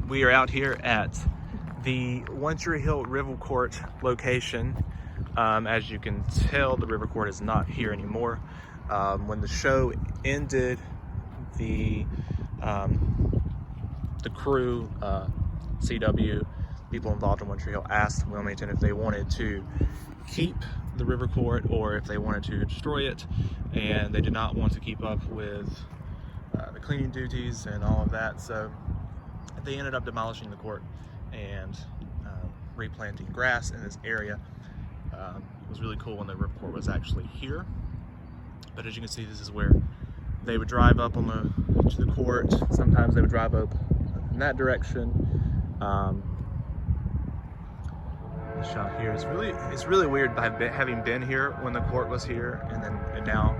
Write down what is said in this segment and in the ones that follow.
We are out here at the One Tree Hill River Court location. As you can tell, the River Court is not here anymore. When the show ended, the crew, CW, people involved in One Tree Hill asked Wilmington if they wanted to keep the River Court or if they wanted to destroy it, and they did not want to keep up with the cleaning duties and all of that, so they ended up demolishing the court and replanting grass in this area. It was really cool when the River Court was actually here, but as you can see, this is where they would drive up on to the court. Sometimes they would drive up in that direction. The shot here is really weird by having been here when the court was here, and now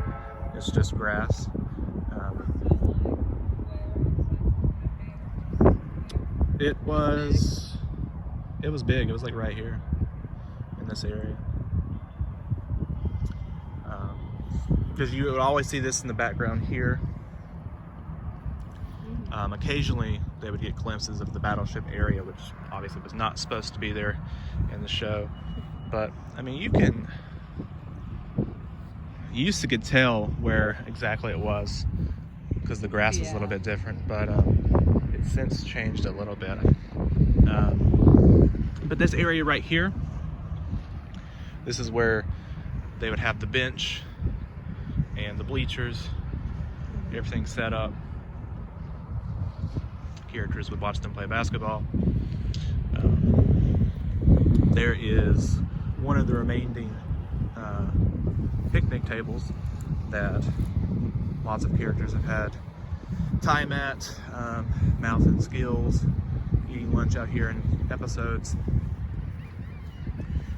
it's just grass. It was big. It was like right here in this area. Because you would always see this in the background here. Occasionally they would get glimpses of the battleship area, which obviously was not supposed to be there in the show. But I mean, you used to could tell where exactly it was because the grass was a little bit different, but it's since changed a little bit. But this area right here, this is where they would have the bench and the bleachers, everything set up. Characters would watch them play basketball. There is one of the remaining picnic tables that lots of characters have had time at, Mouth and Skills, eating lunch out here in episodes.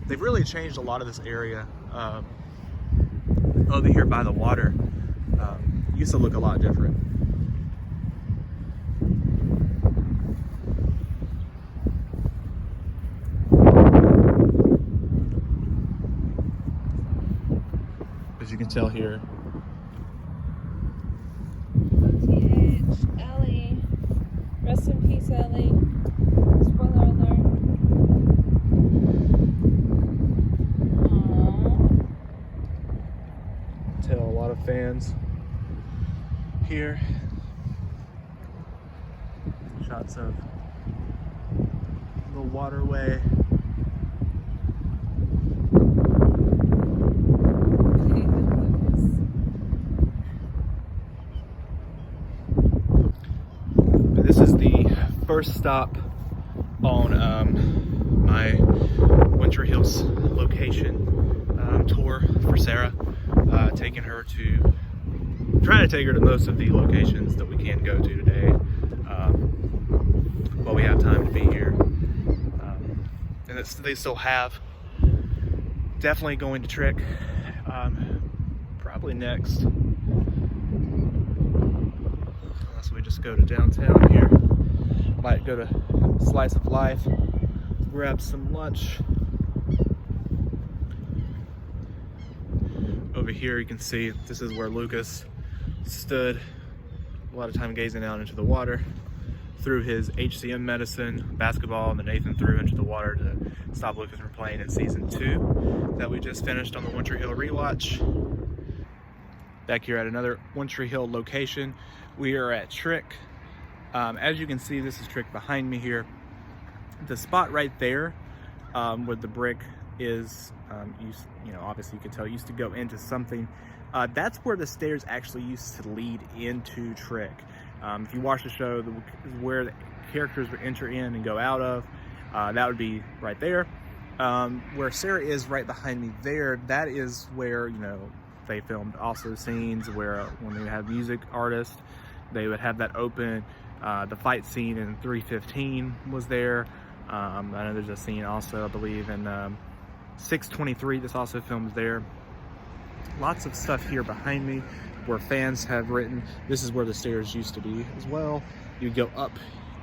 They've really changed a lot of this area. Over here by the water, used to look a lot different. As you can tell here. OTH, Ellie. Rest in peace, Ellie. Spoiler alert. Tell a lot of fans here. Shots of the waterway. This is the first stop on my One Tree Hills location tour for Sarah. Trying to take her to most of the locations that we can go to today while we have time to be here. And they still have. Definitely going to Trick probably next, unless we just go to downtown here. Might go to Slice of Life, grab some lunch. Over here you can see this is where Lucas stood a lot of time gazing out into the water, threw his HCM medicine, basketball, and then Nathan threw into the water to stop Lucas from playing in season 2 that we just finished on the One Tree Hill rewatch. Back here at another One Tree Hill location, we are at Trick. As you can see, this is Trick behind me here. The spot right there where the brick is, obviously you can tell it used to go into something. That's where the stairs actually used to lead into Trick. If you watch the show, where the characters would enter in and go out of, that would be right there. Where Sarah is right behind me there, that is where, they filmed also scenes where when they have music artists, they would have that open. The fight scene in 315 was there. I know there's a scene also, I believe, in 623 that's also filmed there. Lots of stuff here behind me where fans have written. This is where the stairs used to be as well. You go up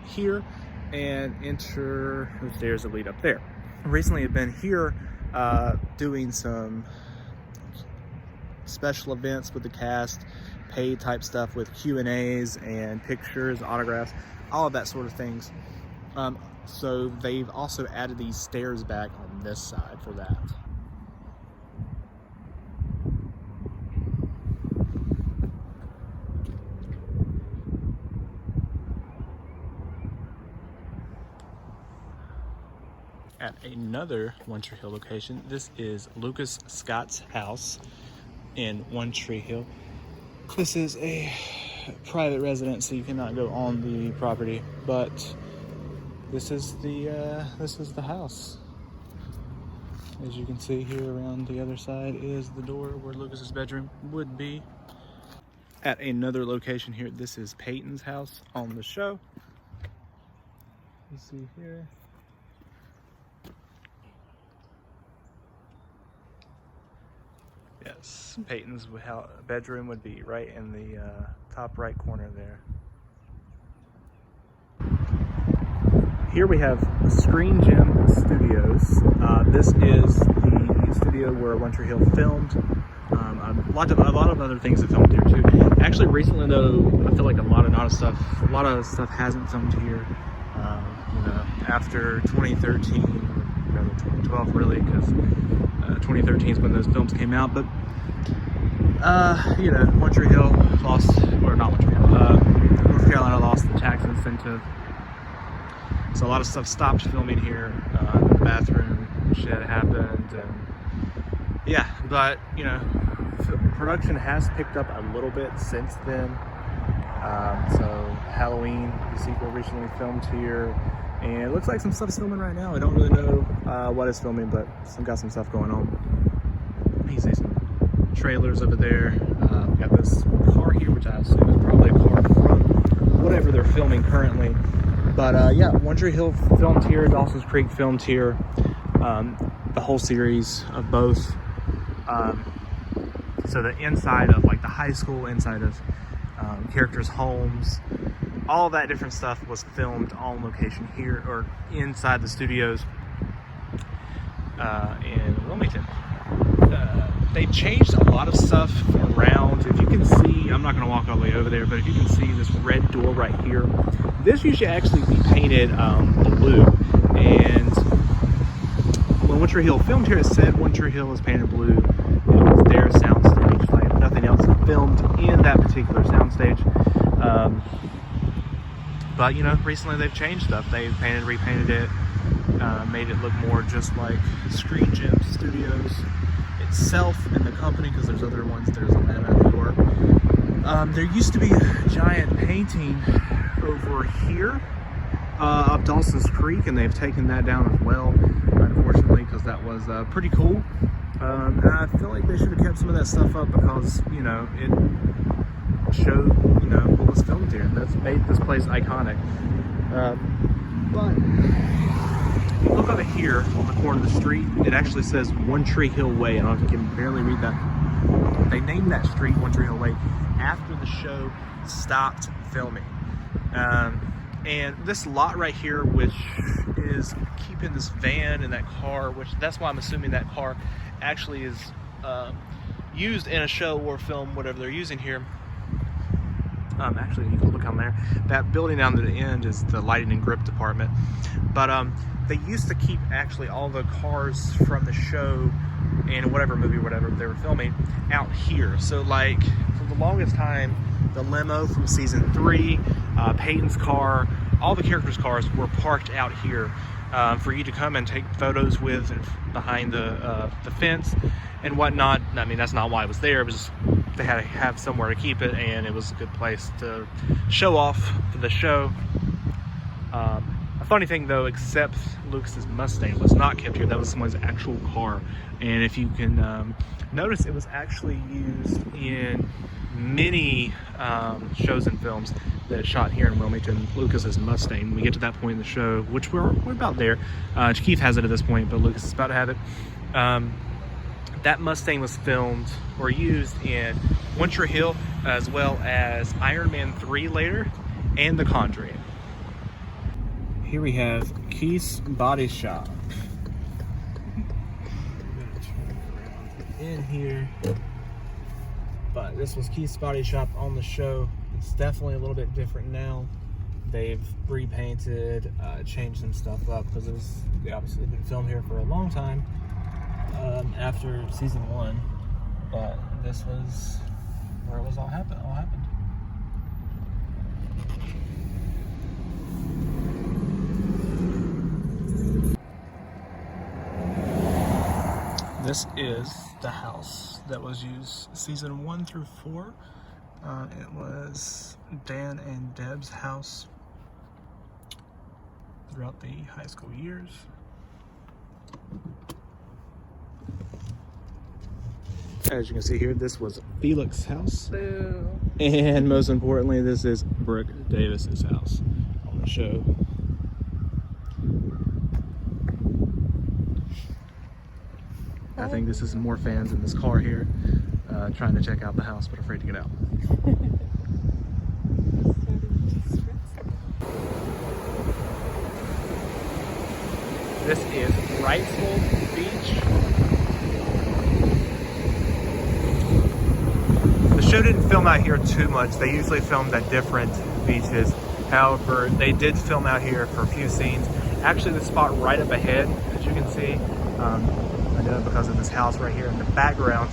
here and enter the stairs that lead up there. Recently I've been here doing some special events with the cast, paid type stuff with Q&As and pictures, autographs, all of that sort of things. So they've also added these stairs back on this side for that. At another One Tree Hill location, this is Lucas Scott's house in One Tree Hill. This is a private residence, so you cannot go on the property, but this is the house. As you can see here, around the other side is the door where Lucas's bedroom would be. At another location here, this is Peyton's house on the show. You see here. Yes, Peyton's bedroom would be right in the top right corner there. Here we have Screen Gem Studios. This is the studio where One Tree Hill filmed. A lot of other things have filmed here too. Actually, recently though, I feel like a lot of stuff hasn't filmed here. After 2013, rather 2012 really, because 2013 is when those films came out. But One Tree Hill lost, or not One Tree Hill, North Carolina lost the tax incentive. So a lot of stuff stopped filming here. The bathroom shit happened, and yeah, but production has picked up a little bit since then. So Halloween, the sequel, recently filmed here, and it looks like some stuff's filming right now. I don't really know what is filming, but got some stuff going on. You see some trailers over there. Got this car here, which I assume is probably a car from whatever they're filming currently. But yeah, One Tree Hill filmed here, Dawson's Creek filmed here, the whole series of both. So the inside of like the high school, inside of characters' homes, all that different stuff was filmed on location here, or inside the studios in Wilmington. They changed a lot of stuff around. If you can see, I'm not going to walk all the way over there, but if you can see this red door right here, this used to actually be painted blue. And when One Tree Hill filmed here, it said One Tree Hill is painted blue. It was their soundstage. Like nothing else filmed in that particular soundstage. But recently they've changed stuff. They've repainted it, made it look more just like Screen Gem Studios itself and the company, because there's other ones. There's Atlanta, New York. There used to be a giant painting over here up Dawson's Creek, and they've taken that down as well, unfortunately, because that was pretty cool. And I feel like they should have kept some of that stuff up, because it showed what was filmed here. That's made this place iconic. But if you look over here on the corner of the street, it actually says One Tree Hill Way. I don't know if you can barely read that. They named that street One Tree Hill Way after the show stopped filming. And this lot right here, which is keeping this van and that car, which that's why I'm assuming that car actually is used in a show or film, whatever they're using here. Actually, you can look on there. That building down to the end is the lighting and grip department. But they used to keep actually all the cars from the show and whatever movie, whatever they were filming, out here. So like for the longest time, the limo from season 3, Peyton's car, all the characters' cars were parked out here for you to come and take photos with behind the fence and whatnot. I mean, that's not why it was there. It was just, they had to have somewhere to keep it, and it was a good place to show off for the show. A funny thing though, except Lucas's Mustang was not kept here. That was someone's actual car, and if you can notice, it was actually used in many shows and films that shot here in Wilmington. Lucas's Mustang. We get to that point in the show, which we're about there. Keith has it at this point, but Lucas is about to have it. That Mustang was filmed or used in One Tree Hill, as well as Iron Man 3 later, and The Conjuring. Here we have Keith's Body Shop. In here, but this was Keith's Body Shop on the show. It's definitely a little bit different now. They've repainted, changed some stuff up because they obviously been filmed here for a long time after season 1. But this was where it was all happened. This is the house that was used season 1 through 4. It was Dan and Deb's house throughout the high school years. As you can see here, this was Felix's house. Boo. And most importantly, this is Brooke Davis's house on the show. I think this is more fans in this car here trying to check out the house but afraid to get out. This is Wrightsville Beach. The show didn't film out here too much. They usually filmed at different beaches. However, they did film out here for a few scenes. Actually, the spot right up ahead, as you can see, I know because of this house right here in the background.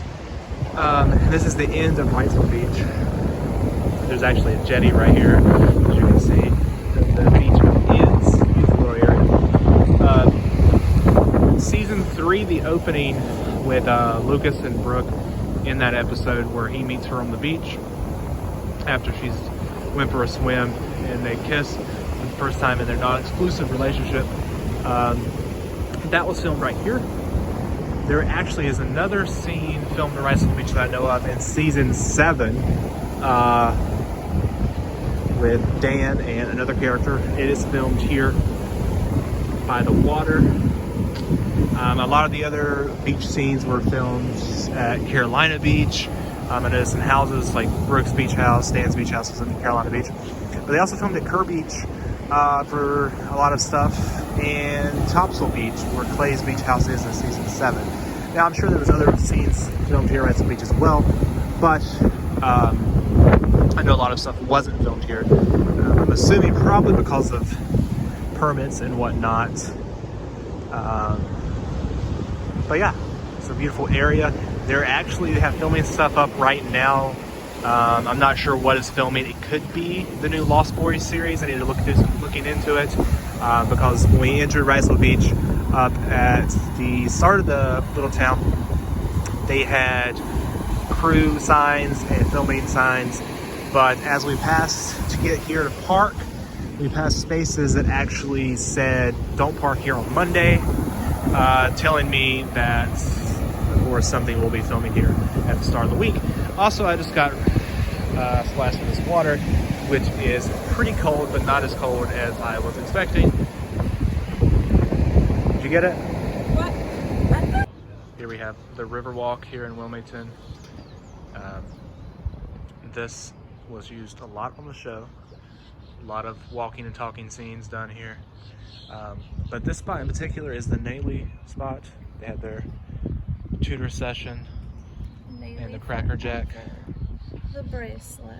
This is the end of Wrightsville Beach. There's actually a jetty right here, as you can see. The beach ends. Beautiful little area. Season 3, the opening with Lucas and Brooke in that episode where he meets her on the beach after she's went for a swim and they kiss for the first time in their non-exclusive relationship. That was filmed right here. There actually is another scene filmed at Wrightsville Beach that I know of in season 7 with Dan and another character. It is filmed here by the water. A lot of the other beach scenes were filmed at Carolina Beach. I know some houses like Brooke's beach house, Dan's beach house was in Carolina Beach. But they also filmed at Kerr Beach for a lot of stuff, and Topsail Beach, where Clay's beach house is in season 7. Now, I'm sure there was other scenes filmed here at Wrightsville Beach as well, but I know a lot of stuff wasn't filmed here. I'm assuming probably because of permits and whatnot. But yeah, it's a beautiful area. They're actually have filming stuff up right now. I'm not sure what is filming. It could be the new Lost Boys series. I need to do some looking into it because when we entered Wrightsville Beach at the start of the little town, they had crew signs and filming signs. But as we passed to get here to park, we passed spaces that actually said, "Don't park here on Monday," telling me that, of course, something will be filming here at the start of the week. Also, I just got splashed with this water, which is pretty cold, but not as cold as I was expecting. Did you get it? What? Here we have the Riverwalk here in Wilmington. This was used a lot on the show. A lot of walking and talking scenes done here. But this spot in particular is the Naley spot. They had their tutor session and the Cracker Jack. The bracelet.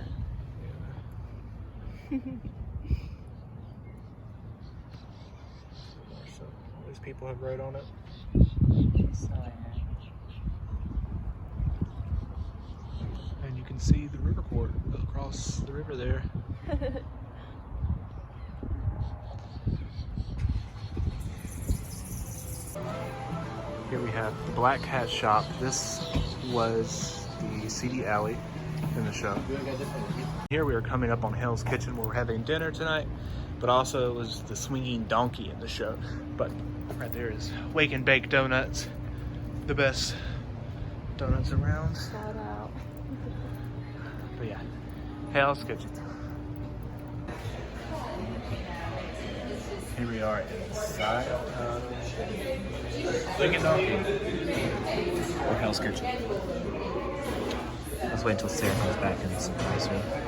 So all these people have wrote on it. And you can see the river court across the river there. Here we have the Black Cat Shop. This was the CD alley in the show. Here we are coming up on Hell's Kitchen where we're having dinner tonight, but also it was the Swinging Donkey in the show. But right there is Wake and Bake Donuts, the best donuts around. Shout out. But yeah, Hell's Kitchen. Here we are inside Wake and Donkey or Hell's Kitchen. Let's wait until Sarah comes back and surprise her.